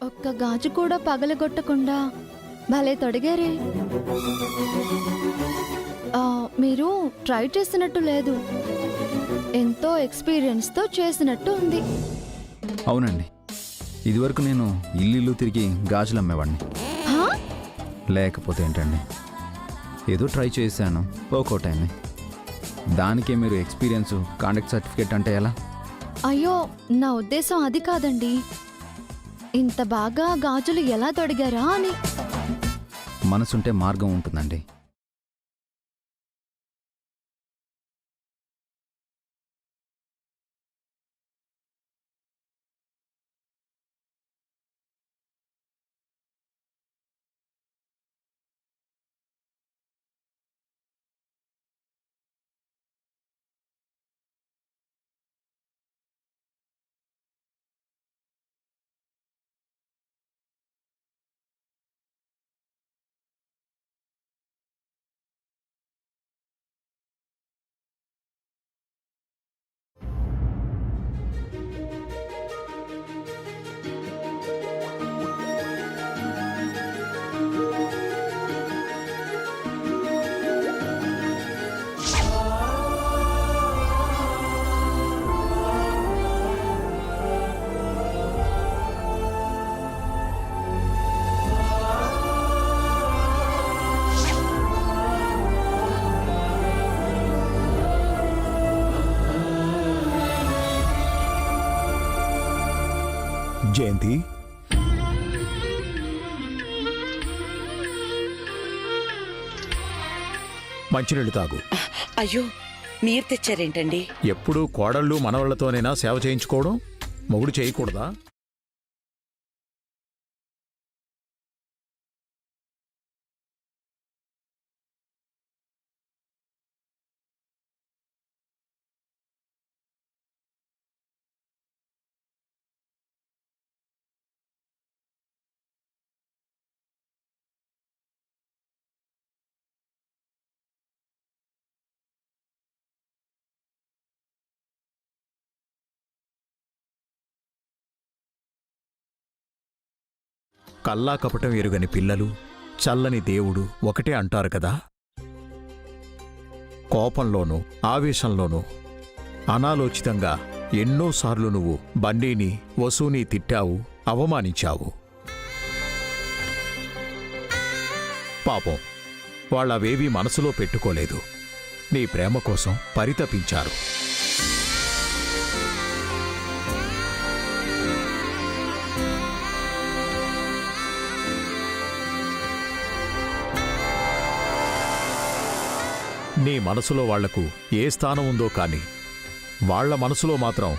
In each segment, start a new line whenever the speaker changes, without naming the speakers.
ఒక్క గాజు కూడా పగలగొట్టకుండా భలే తొడిగారే. మీరు ట్రై చేసినట్టు లేదు, ఎంతో ఎక్స్పీరియన్స్తో చేసినట్టు ఉంది.
అవునండి, ఇదివరకు నేను ఇల్లు తిరిగి గాజులు అమ్మేవాడిని. లేకపోతే ఏంటండి, ఏదో ట్రై చేశాను, వర్కౌట్ అయింది. దానికే మీరు ఎక్స్పీరియన్స్, కాంటాక్ట్ సర్టిఫికేట్ అంటే ఎలా?
అయ్యో, నా ఉద్దేశం అది కాదండి. ఇంత బాగా గాజులు ఎలా తొడిగారా అని.
మనసుంటే మార్గం ఉంటుందండి.
జయంతి, మంచినీళ్ళు తాగు.
అయ్యో, మీరు తెచ్చారేంటండి?
ఎప్పుడూ కోడళ్ళు మనవళ్లతోనైనా సేవ చేయించుకోవడం, మొగుడు చేయకూడదా? కల్లా కపటం ఎరుగని పిల్లలు, చల్లని దేవుడు ఒకటే అంటారు కదా. కోపంలోనూ ఆవేశంలోనూ అనాలోచితంగా ఎన్నోసార్లు నువ్వు బన్నీని, వసూని తిట్టావు, అవమానించావు. పాపం, వాళ్ళవేవీ మనసులో పెట్టుకోలేదు. నీ ప్రేమ కోసం పరితపించారు. నీ మనసులో వాళ్లకు ఏ స్థానం ఉందో కాని వాళ్ల మనసులో మాత్రం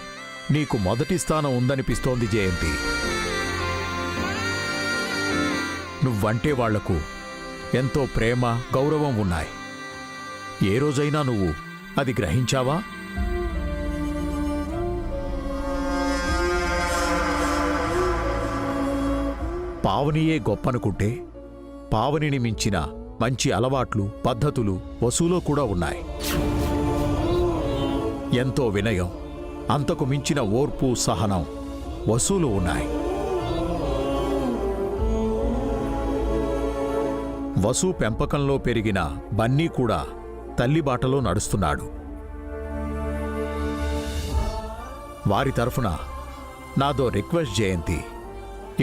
నీకు మొదటి స్థానం ఉందనిపిస్తోంది జయంతి. నువ్వంటే వాళ్లకు ఎంతో ప్రేమ, గౌరవం ఉన్నాయి. ఏ రోజైనా నువ్వు అది గ్రహించావా? పావనియే గొప్పనుకుంటే పావనిని మించిన మంచి అలవాట్లు, పద్ధతులు వసూలో కూడా ఉన్నాయి. ఎంతో వినయం, అంతకు మించిన ఓర్పు, సహనం వసూలు ఉన్నాయి. వసు పెంపకంలో పెరిగిన బన్నీ కూడా తల్లిబాటలో నడుస్తున్నాడు. వారి తరఫున నాదో రిక్వెస్ట్ జయంతి,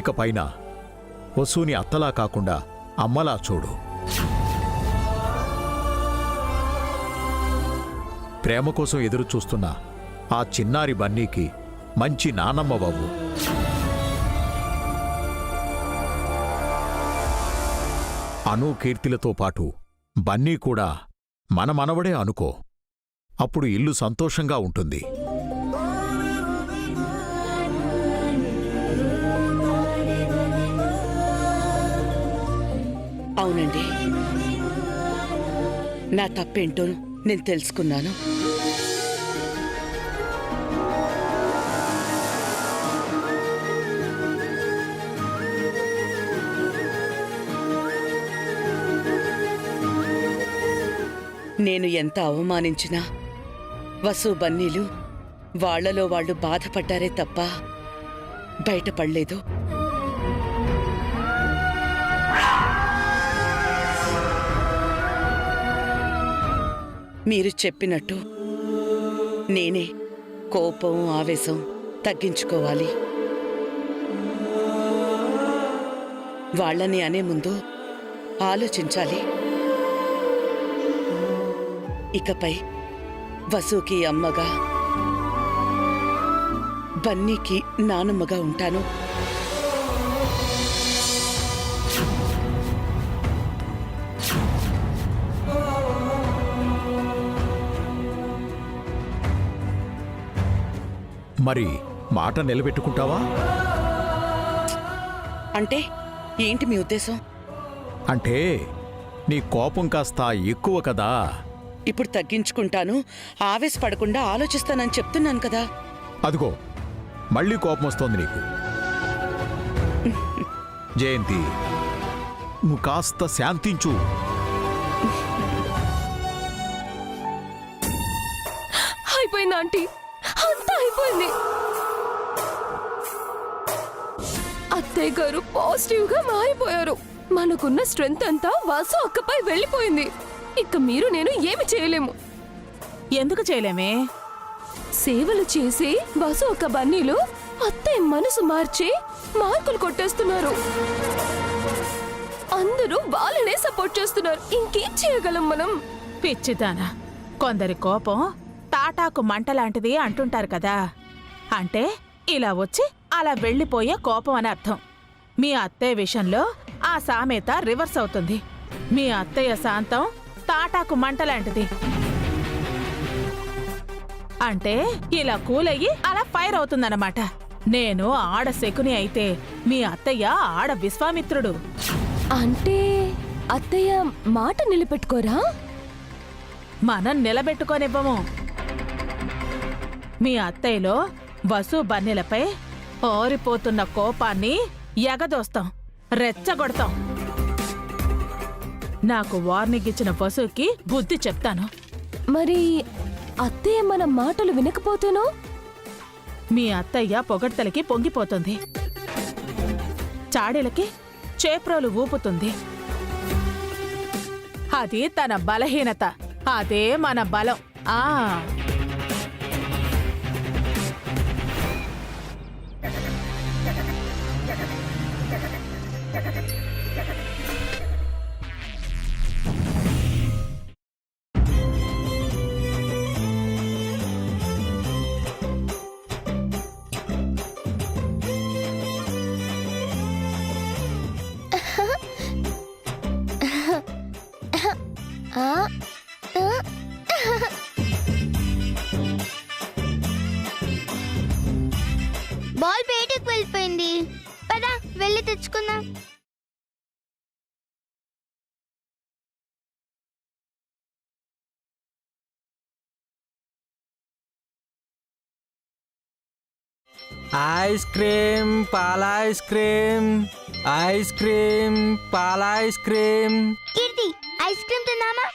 ఇకపైన వసూని అత్తలా కాకుండా అమ్మలా చూడు. ప్రేమ కోసం ఎదురుచూస్తున్న ఆ చిన్నారి బన్నీకి మంచి నానమ్మవవు. అను, కీర్తిలతో పాటు బన్నీ కూడా మన మనవడే అనుకో. అప్పుడు ఇల్లు సంతోషంగా ఉంటుంది.
అవునండి, నా తప్పేంటో నేను తెలుసుకున్నాను. నేను ఎంత అవమానించినా వసు, బన్నీలు వాళ్లలో వాళ్ళు బాధపడ్డారే తప్ప బయటపడలేదు. మీరు చెప్పినట్టు నేనే కోపం ఆవేశం తగ్గించుకోవాలి. వాళ్ళని అనే ముందు ఆలోచించాలి. ఇకపై వసుకి అమ్మగా, బన్నీకి నానమ్మగా ఉంటాను.
మరి మాట నిలబెట్టుకుంటావా?
అంటే ఏంటి మీ ఉద్దేశం?
అంటే నీ కోపం కాస్త ఎక్కువ కదా.
ఇప్పుడు తగ్గించుకుంటాను, ఆవేశపడకుండా ఆలోచిస్తానని చెప్తున్నాను కదా.
అదిగో మళ్ళీ కోపం వస్తోంది నీకు. జయంతి, నువ్వు కాస్త శాంతించు.
అయిపోయింది ఆంటీ, అంతా అయిపోయింది. అత్తయ్య గారు పాజిటివ్ గా మారిపోయారు. మనకున్న స్ట్రెంగ్త్ అంతా వాసు అక్కపై వెళ్ళిపోయింది. ఇక మీరు నేను ఏమి చేయలేము.
ఎందుకు చేయలేమే?
సేవలు చేసి వాసు అక్క బన్నీలు అత్తయ్య మనసు మార్చి మార్కులు కొట్టేస్తున్నారు. అందరూ వాళ్ళనే సపోర్ట్ చేస్తున్నారు. ఇంకేం చేయగలం మనం?
పిచ్చిదానా, కొందరి కోపం తాటాకు మంటలాంటిది అంటుంటారు కదా. అంటే ఇలా వచ్చి అలా వెళ్ళిపోయే కోపం అని అర్థం. మీ అత్తయ్య విషయంలో ఆ సామెత రివర్స్ అవుతుంది. మీ అత్తయ్య శాంతం తాటాకు మంటలాంటిది. అంటే ఇలా కూలయ్యి అలా ఫైర్ అవుతుందన్నమాట. నేను ఆడ శకుని అయితే మీ అత్తయ్య ఆడ విశ్వామిత్రుడు.
అంటే అత్తయ్య మాట నిలబెట్టుకోరా?
మనం నిలబెట్టుకోనివ్వము. మీ అత్తయ్యలో వసు బన్నెలపై ఓరిపోతున్న కోపాన్ని ఎగదోస్తాం, రెచ్చగొడతాం. నాకు వార్నింగ్ ఇచ్చిన వసుకి బుద్ధి చెప్తాను.
మరి అత్తయ్య మన మాటలు వినకపోతేనో?
మీ అత్తయ్య పొగడ్తలకి పొంగిపోతుంది, చాడీలకి చేప్రోలు ఊపుతుంది. అది తన బలహీనత, అదే మన బలం. ఆ
బాల్ బయటకు వెళ్ళిపోయింది. పదా వెళ్ళి తెచ్చుకుందాం.
ఐస్ క్రీమ్, పాల ఐస్ క్రీమ్, ఐస్ క్రీమ్, పాల ఐస్ క్రీమ్.
కీర్తి, ఐస్ క్రీమ్ తిందామా?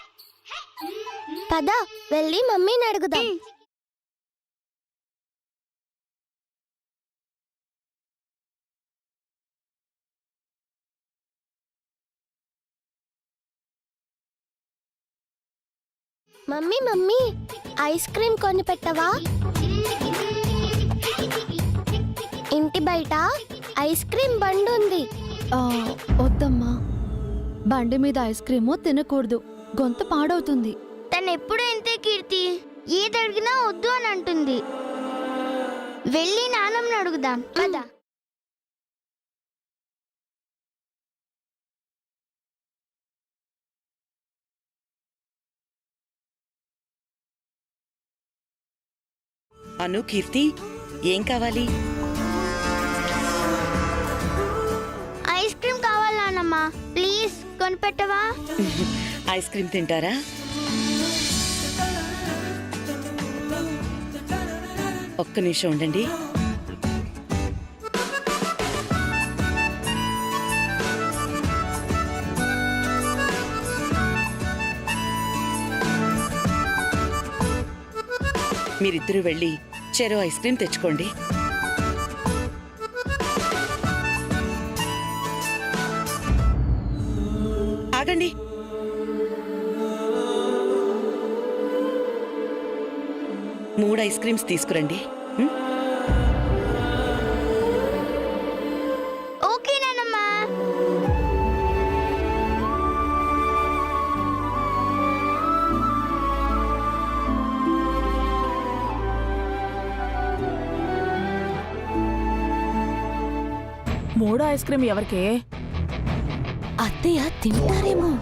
పదా వెళ్ళి మమ్మీని అడుగుదాం. మమ్మీ మమ్మీ, ఐస్ క్రీమ్ కొని పెట్టవా? ఇంటి బయట ఐస్ క్రీమ్ బండి ఉంది.
వద్దమ్మా, బండి మీద ఐస్ క్రీము తినకూడదు, గొంతు పాడవుతుంది.
తను ఎప్పుడు ఇంతే కీర్తి, ఏది అడిగినా వద్దు అని అంటుంది. వెళ్ళి నాన్నమ్మని అడుగుదాం కదా.
అను, కీర్తి, ఏం కావాలి?
ఐస్ క్రీమ్ కావాలి నాన్నమ్మ, ప్లీజ్ కొనిపెట్టవా?
ఐస్ క్రీమ్ తింటారా? ఒక్క నిమిషం ఉండండి. మీరిద్దరూ వెళ్ళి చెరో ఐస్ క్రీమ్ తెచ్చుకోండి. ఆగండి. 3 ఐస్ క్రీమ్స్ తీసుకురండి.
ఓకే నానమ్మా.
మూడో ఐస్ క్రీమ్ ఎవరికి?
అత్తయ్య తింటారేమో.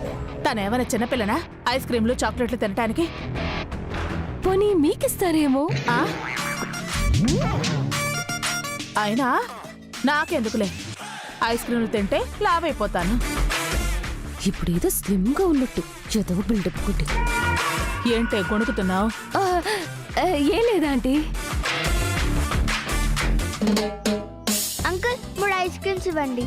తనేమైనా చిన్నపిల్లనా ఐస్ క్రీమ్లు చాక్లెట్లు తినటానికి?
పోనీ మీకిస్తారేమో.
ఆ? అయినా నాకెందుకులే, ఐస్ క్రీమ్లు తింటే లావైపోతాను.
ఇప్పుడేదో స్లిమ్ గా ఉన్నట్టు చదువు బిల్డప్ కొట్టి.
ఏంటే గొణుకుతున్నావు?
ఏం లేదా ఆంటీ.
అంకుల్ 3 ఐస్ క్రీమ్స్ ఇవ్వండి.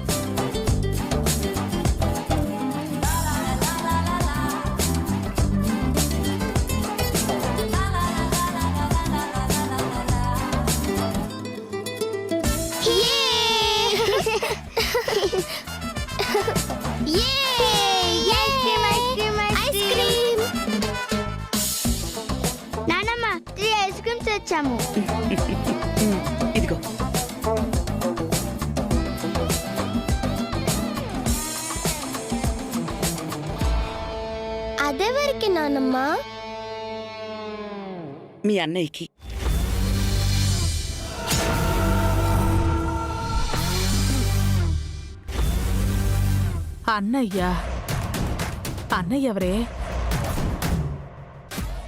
నానమ్మ 3 ఐస్ క్రీమ్స్ తెచ్చాము.
ఇదిగో.
అదెవరికి నానమ్మ?
మీ అన్నయ్యకి.
అన్నయ్య? అన్నయ్య ఎవరే?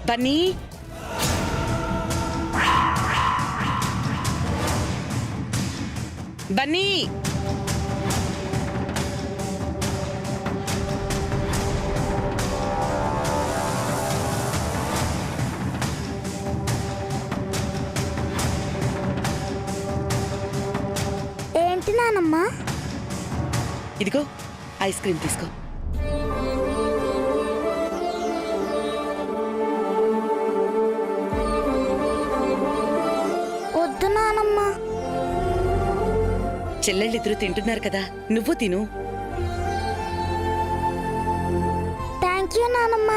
బన్నీ, బన్నీ,
ఏంటి నానమ్మ?
ఇదిగో ఐస్ క్రీమ్ తీసుకో.
వద్దు నానమ్మ.
చెల్లెళ్ళిద్దరూ తింటున్నారు కదా, నువ్వు తిను.
థ్యాంక్ యూ నానమ్మ.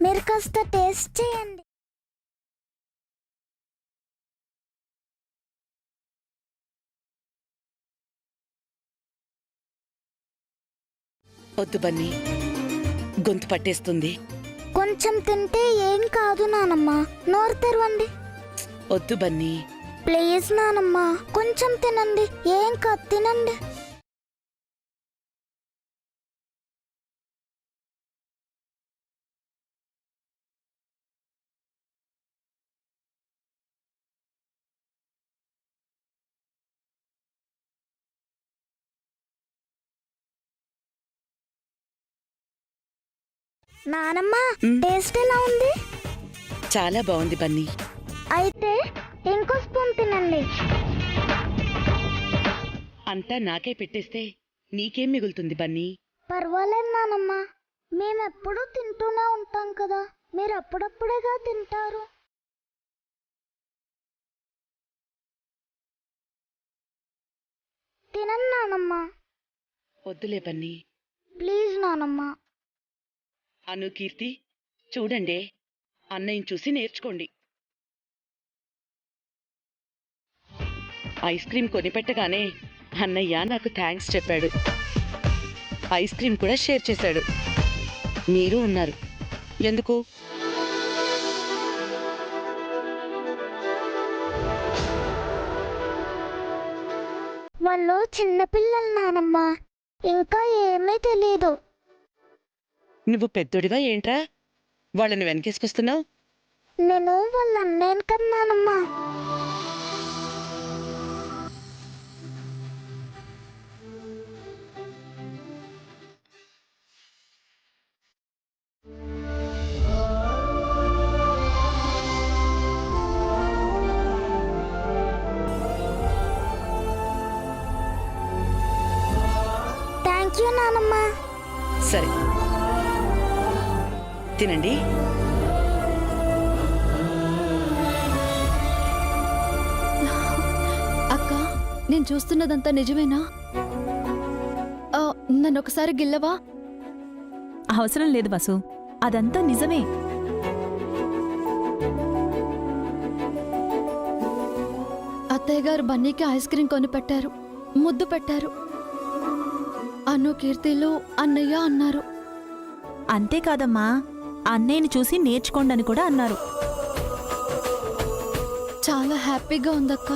మీరు కాస్త టేస్ట్ చేయండి.
వద్దు బన్నీ, గొంతు పట్టేస్తుంది.
కొంచెం తింటే ఏం కాదు నానమ్మ. నోరు తెరవండి.
వద్దు బన్నీ.
ప్లీజ్ నానమ్మ, కొంచెం తినండి. ఏం కాదు, తినండి. నానమ్మ, టేస్ట్ ఎలా ఉంది?
చాలా బాగుంది బన్నీ.
అయితే ఇంకో స్పూన్ తినండి.
అంతా నాకే పెట్టేస్తే నీకేం మిగులుతుంది బన్నీ?
పర్వాలేదు నానమ్మ, మేమెప్పుడూ తింటూనే ఉంటాం కదా, మీరు అప్పుడప్పుడేగా తింటారు. తినండి నానమ్మ.
వద్దులే బన్నీ.
ప్లీజ్ నానమ్మ.
అను, కీర్తి, చూడండి, అన్నయ్యని చూసి నేర్చుకోండి. ఐస్ క్రీమ్ కొనిపెట్టగానే అన్నయ్య నాకు థ్యాంక్స్ చెప్పాడు. ఐస్ క్రీమ్ కూడా షేర్ చేశాడు. మీరు ఉన్నారు. ఎందుకు?
వాళ్ళు చిన్నపిల్లలు నానమ్మ, ఇంకా ఏమీ తెలీదు.
నువ్వు పెద్దోడివా ఏంట్రా వాళ్ళని వెనకేసుకొస్తున్నావు?
నేను వాళ్ళ అన్నయ్యను కదా నానమ్మ. థ్యాంక్ యూ నానమ్మ.
సరే తినండి.
అక్క, నేను చూస్తున్నదంతా నిజమేనా? నన్ను ఒకసారి గిల్లవా?
అవసరం లేదు వసు, అదంతా నిజమే.
అత్తయ్య గారు బన్నీకి ఐస్ క్రీం కొని పెట్టారు, ముద్దు పెట్టారు. అను కీర్తిలు అన్నయ్య అన్నారు.
అంతేకాదమ్మా, అన్నయ్యని చూసి నేర్చుకోండని కూడా అన్నారు.
చాలా హ్యాపీగా ఉందక్క.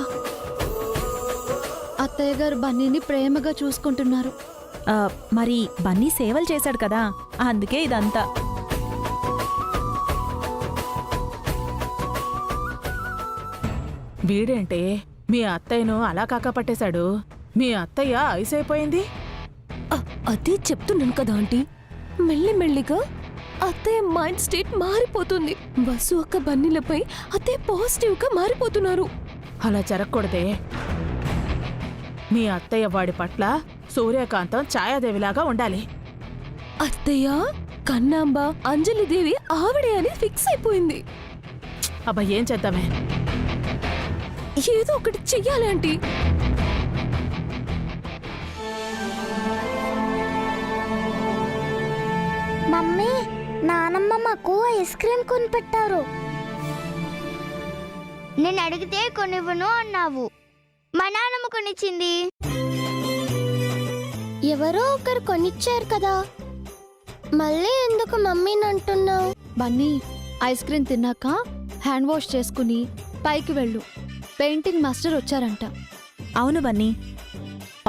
అత్తయ్య గారు బన్నీని ప్రేమగా చూసుకుంటున్నారు.
మరి బన్నీ సేవలు చేశాడు కదా, అందుకే ఇదంతా.
వీడేంటే మీ అత్తయ్యను అలా కాకపట్టేశాడు? మీ అత్తయ్య ఐస్ అయిపోయింది.
అదే చెప్తున్నాను కదా ఆంటీ, మెల్లిమెల్లిగా అత్తయ్య మైండ్ స్టేట్ మారిపోతుంది. వసు అక్క బన్నీలపై అత్తయ్య పాజిటివ్ గా మారిపోతున్నారు.
అలా జరగకూడదే. మీ అత్తయ్య వాడి పట్ల సూర్యకాంతం ఛాయాదేవిలాగా ఉండాలి.
అత్తయ్య కన్నాంబ అంజలిదేవి ఆవిడే అని ఫిక్స్ అయిపోయింది.
అబ్బా, ఏం చేద్దామే?
ఏదో ఒకటి చెయ్యాలి ఆంటీ.
మమ్మీ, నానమ్మ మాకు ఐస్ క్రీం కొనిపెట్టారు. నేను అడిగితే కొనివ్వను అన్నావు. మా నాన్నమ్మ కొనిచ్చింది. ఎవరో ఒకరు కొనిచ్చారు కదా, మళ్ళీ ఎందుకు మమ్మీని అంటున్నావు?
బన్నీ, ఐస్ క్రీం తిన్నాక హ్యాండ్ వాష్ చేసుకుని పైకి వెళ్ళు. పెయింటింగ్ మాస్టర్ వచ్చారంట.
అవును బన్నీ,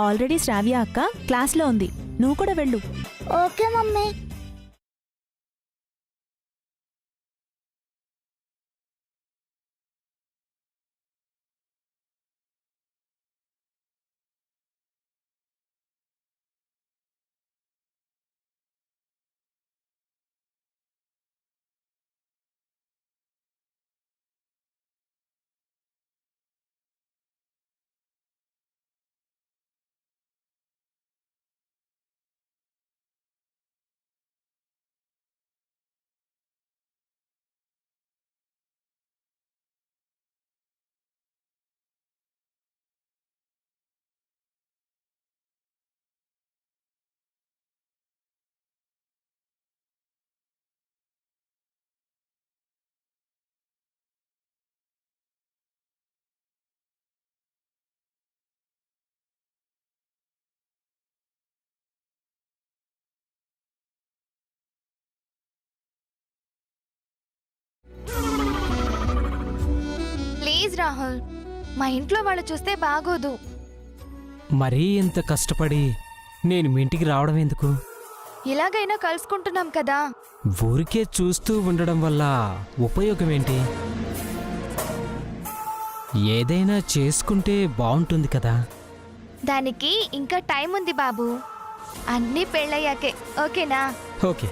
ఆల్రెడీ శ్రావ్య అక్క క్లాస్లో ఉంది, నువ్వు కూడా వెళ్ళు.
Okay mummy.
ప్లీజ్ రాహుల్, మా ఇంట్లో వాళ్ళు చూస్తే బాగోదు.
మరీ ఇంత కష్టపడి నేను మీ ఇంటికి రావడం ఎందుకు?
ఇలాగైనా కలుసుకుంటున్నాం కదా.
ఊరికే చూస్తూ ఉండడం వల్ల ఉపయోగం ఏంటి? ఏదైనా చేసుకుంటే బాగుంటుంది కదా.
దానికి ఇంకా టైం ఉంది బాబు, అన్నీ పెళ్ళయ్యాకే. ఓకేనా?
ఓకే.